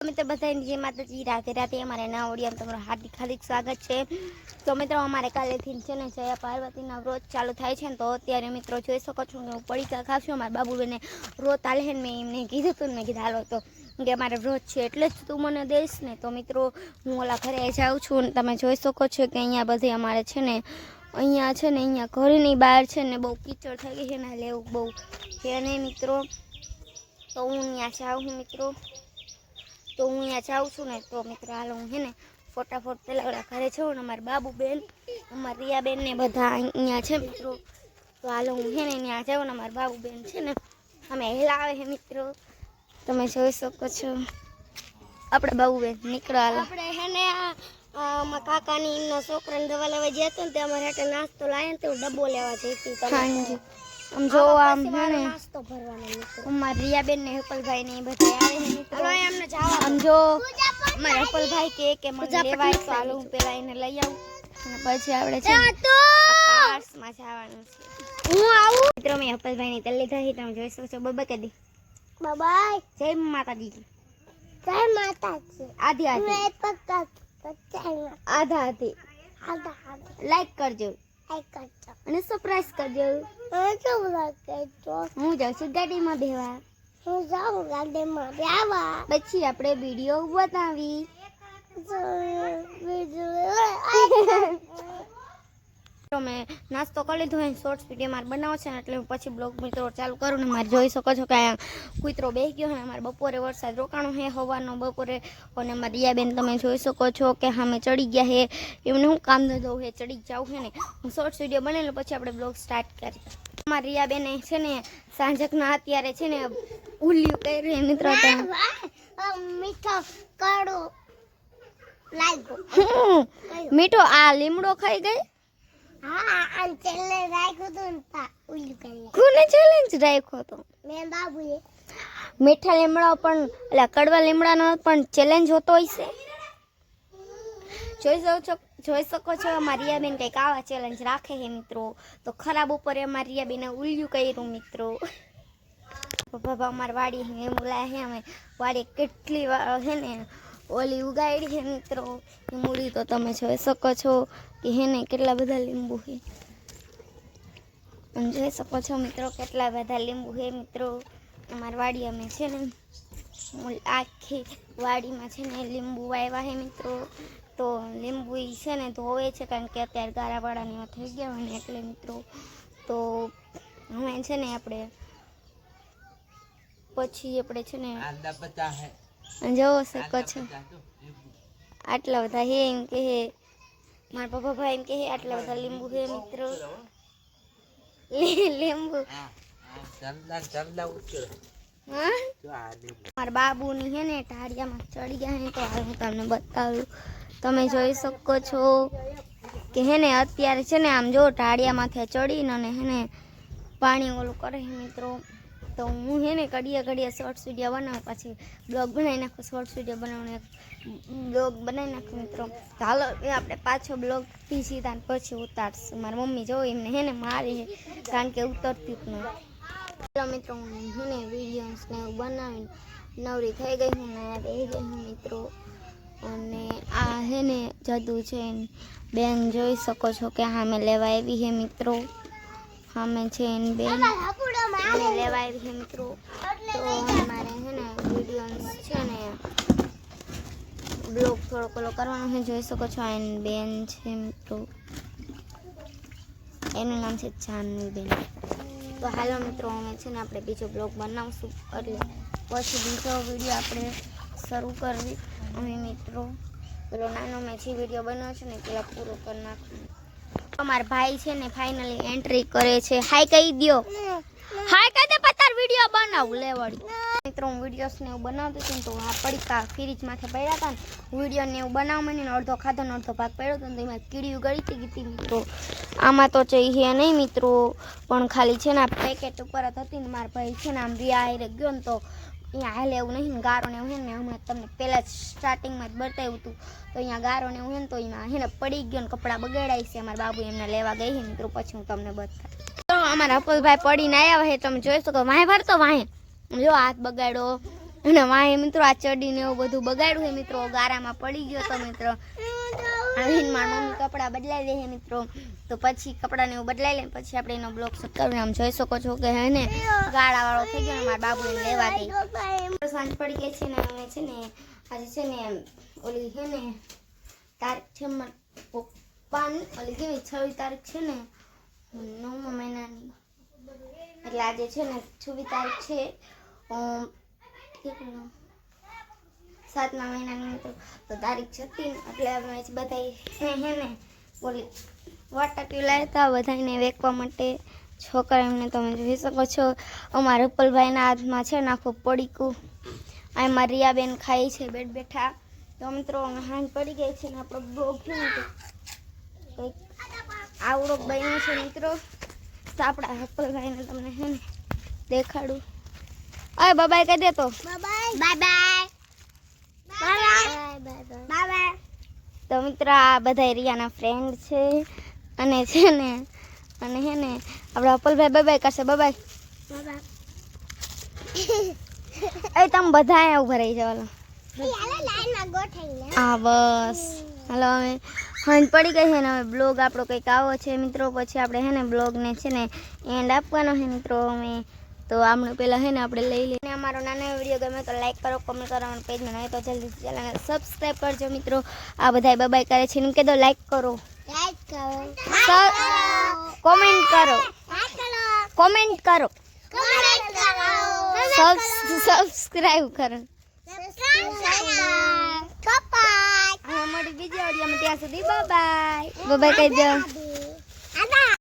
मित्र बधाई जय माताजी राधे राधे अमारे नवा ओडिया में तमाરું हार्दिक हार्दिक स्वागत है। तो मित्रों अमारे कालेथी छे ने जया पार्वतीना व्रत चालू थाय छे तो अत्यारे मित्रों जोई शको छो के पડીકા खावशुं। अमारा बाबूबेने व्रत आले छे मैं एमने कीधुं तुं मैं कीधुं हालो तो के अमारे व्रत छे एटले ज तू मने देश ने। तो मित्रों हूँ ओला घरे जाऊं छुं। तमे जोई शको छो के अहींया बधे अमारे छे ने अहींया घરની बहार छे ने बहु कीचड़ थई गई छे ने लेवुं बहु छे नहीं मित्रों। तो हूँ अहींया जाऊं छुं मित्रों। तो हूँ अँ जाऊँ छूँ ने तो मित्र हाल हूँ है ने फटाफट पेला ओला घरे छूँ ने अमार बाबू बेन अमार रिया बेन ने बधा अहींया छे मित्रों। तो हाल हूँ है ने ત્યાં जाऊँ ने अमार बाबू बेन छे ने अमे हेलावे छे मित्रों। तमे जोई शको छो आपणे बाबू बेन निकळो हालो आपणे है ने मारा काकानी एमना छोकराने दवा लेवा गया तो ते अमारे हाटे नास्तो लाया तो डब्बो लेवा जईती। हां जी आम जो आम है ने नास्तो भरवानो मित्र अमार रिया बेन ने हपल भाई ने बधा आवे छे मित्र। हलो एमने जावा आम जो अमार हपल भाई के मने लेवाय तो हालो हूँ पेला एने लई आऊं અને પછી આપણે છે કાર્સમાં જવાનું છે। હું આવું મિત્રો મેં હપલ ભાઈ ની તલ્લી થઈ તમે જોઈ શકો છો। બાય કદી બાય જય માતાજી જય માતાજી આધી આધી મેં પક્કા આધા આધી આધા લાઈક કરજો અને સરપ્રાઈઝ કરજો। હું જાઉં છું ગાડીમાં બેવા હું જાઉં ગાડીમાં બેવા પછી આપણે વિડિયો બનાવી तो मैं नास्तो कर लीधो है शॉर्ट्स वीडियो मार बनाव छे એટલે હું પછી બ્લોગ મિત્રો ચાલુ કરું ને માર જોઈ શકો છો કે આ કૂતરો બેહી ગયો છે। અમાર બપોરે વરસાદ રોકાણો છે હવાનો બપોરે અને મારી રિયા બેન તમે જોઈ શકો છો કે સામે ચડી ગયા છે એમને હું કામ ધંધો છે ચડી જાવ છે ને હું શોર્ટ્સ વીડિયો બનાવી પછી આપણે બ્લોગ સ્ટાર્ટ કરી। અમાર રિયા બેન છે ને સાંજકના અત્યારે છે ને ઉલ્લ્યું કર્યું મિત્રો મીઠો કાળો લાગ્યો મીઠો આ લીમડો ખાઈ ગઈ। हाँ हम चैलेंज राखो तो ना उल्लू करे कोने चैलेंज राखो तो मैं बाबूए मीठा લીમડા પણ એટલે કડવા લીમડાનો પણ ચેલેન્જ હોતો હોય છે। જોઈ શકો છો અમારી રિયા બેન કઈક આવા ચેલેન્જ રાખે છે મિત્રો। તો ખરાબ ઉપર અમારી રિયા બેને ઉલ્લ્યું કર્યું મિત્રો। બાબા અમાર વાડી હે મુલા હે અમે વાડી કેટલી હે ને ओली उगाड़ी है मित्रों मूड़ी तो तमे जोई शको छो कि हेने केटला बधा लींबू है तमे जोई शको छो मित्रों केटला बधा लींबू है मित्रों। अमार वाड़ी में छे ने आखी वाड़ी में छे ने लींबू वाव्या है मित्रों। तो लींबू ई छे ने धोवे छे कारण के अत्यारे गारावाळानी थई गया होय ने એટલે मित्रों। तो हवे छे ने आपणे પછી આપણે છે ને આદા પતા હે जो शको छो आटला बधा हे एम के मार पप्पा भाई एम के आटला बधा लींबू है मित्रों। लींबू मार बाबू नी है ने ठाड़िया में चढ़ी गया है तो हाल हूँ तमने बताऊं। तमे जोई शको छो के है ने अत्यारे छे ने आम जो ठाड़िया माथे चढ़ी ने है ने पानी ओलू करे मित्रों। तो हूँ है ने घड़िया घड़िया शॉर्ट्स वीडियो बनाऊँ पछी ब्लॉग बनाई नाखूँ शॉर्ट्स वीडियो बनाने ब्लॉग बनाई नाखूँ मित्रों। तो हालो आपणे पाछो ब्लॉग थी सीधा पछी उतारशुं। मारी मम्मी जो एमने है ने मारे कारण के उतरती ज नहीं। चलो मित्रों हूँ ने वीडियोस ने बनावी नवरी थई गई हूँ ने बेही गई हूँ मित्रों। अने आ है ने जदू छे बेन जोई शको छो के हाँ मैं लेवा आवी है मित्रों। हाँ मैं छे बेन लेवा आवी है मित्रों। तो हमारे है ने वीडियोस छे ने ब्लॉग थोड़ो कोलो करवानो है जोई शको छो एन बेन छे मित्रों एनु नाम छे जानवी बेन। तो हालो मित्रों हमें छे ने आपणे बीजो ब्लॉग बनावशुं એટલે પછી બીજો વિડિયો આપણે શરૂ કરવી અમે મિત્રો। પેલો નાનો મેં જે વિડિયો બનાવ્યો છે ને પેલા પૂરો કરી નાખું। અમાર ભાઈ છે ને ફાઇનલી એન્ટ્રી કરે છે હાય કહી દયો हाय कहते पतार वीडियो बनाऊ लेवड़ी मित्रों वीडियोस ने बनावती थी तो आ पड़ीका फ्रीज माथे पड्या था वीडियो ने बनाव मने अर्धो खाधो ने अर्धो भाग पड्यो तो एमां कीड़ी गळी गई मित्रों। आमा तो चाहिए नहीं मित्रों पण खाली छे ने पैकेट ऊपर ज हती ने मार भाई छे ने आम रिया आरे गयो ने तो अहींया हाले एवुं नहीं गारो ने एवुं ने हमणां तमने पहेला स्टार्टिंग में बताव्युं हतुं तो अहींया गारो ने एवुं ने तो एमां हेने पड़ी गयो ने कपड़ा बगाड्या छे। मारा बाबू एमने लेवा गई छे मित्रों पछी हुं तमने बतावीश। तो अमारा हपल भाई पड़ीने आव्या छे तमे जोई शको वाहे भरतो वाहे जो हाथ बगाड्यो અને વાંહે મિત્રો આ ચડીને એવું બધું બગાડ્યું છે મિત્રો, ગારામાં પડી ગયો તો મિત્રો. આવીને મારા મમ્મી કપડાં બદલાઈ દે છે મિત્રો, તો પછી કપડાને એવું બદલાઈ લે પછી આપણે એનો બ્લોગ શૂટ કરીને આમ જોઈ શકો છો કે હે ને ગાળાવાળો થઈ ગયો ને મારા બાબુને લેવા દે. સાંજ પડી ગઈ છે ને અમે છે ને આજે છે ને ઓલી છે ને તારીખ છે મારા પપ્પાની ઓલી કેવી 26 તારીખ છે ને 9મા મહિનાની, એટલે આજે છે ને 26 તારીખ છે 7મા મહિનાની મિત્રો, તો તારીખ 36 એટલે અમે બધા હે ને બોલી વાટકી લાવતા બધાને વેકવા માટે છોકરા એમને તમે જોઈ શકો છો. અમારા રૂપલભાઈના હાથમાં છે ને આખું પડીકું. આ મારી રિયાબેન ખાઈ છે બેઠ બેઠા. તો મિત્રો હાંજ પડી ગઈ છે ને આપણો બ્લોગ છે ને કંઈક આવડો બન્યો છે મિત્રો. તો આપણા રૂપલભાઈને તમને છે ને દેખાડું. અરે બાય કહી દે તો. બાય. તો મિત્રો આ બધા રિયાના ફ્રેન્ડ છે અને છે ને અને હે ને આપણા અપલભાઈ બાય કરશે. બાય. એ તમે બધા અહીંયા ઉભા રહી જાવ. હા બસ હાલો હવે હાંજ પડી ગઈ છે ને હવે બ્લોગ આપણો કંઈક આવો છે મિત્રો. પછી આપણે હે ને બ્લોગને છે ને એન્ડ આપવાનો છે મિત્રો. અમે તો આપણે પહેલાં છે ને આપણે લઈ લઈએ. અમારો નાનો વિડીયો ગમે તો લાઈક કરો, કમેન્ટ કરો, અને પેજમાં નહીં તો જલ્દી ચેનલને સબસ્ક્રાઈબ કરજો મિત્રો. આ બધા બાય કરે છે એમ કહી દો લાઈક કરો, કોમેન્ટ કરો, સબસ્ક્રાઈબ કરો. હા મળી બીજી ઓડિયોમાં, ત્યાં સુધી બાય કહી દો.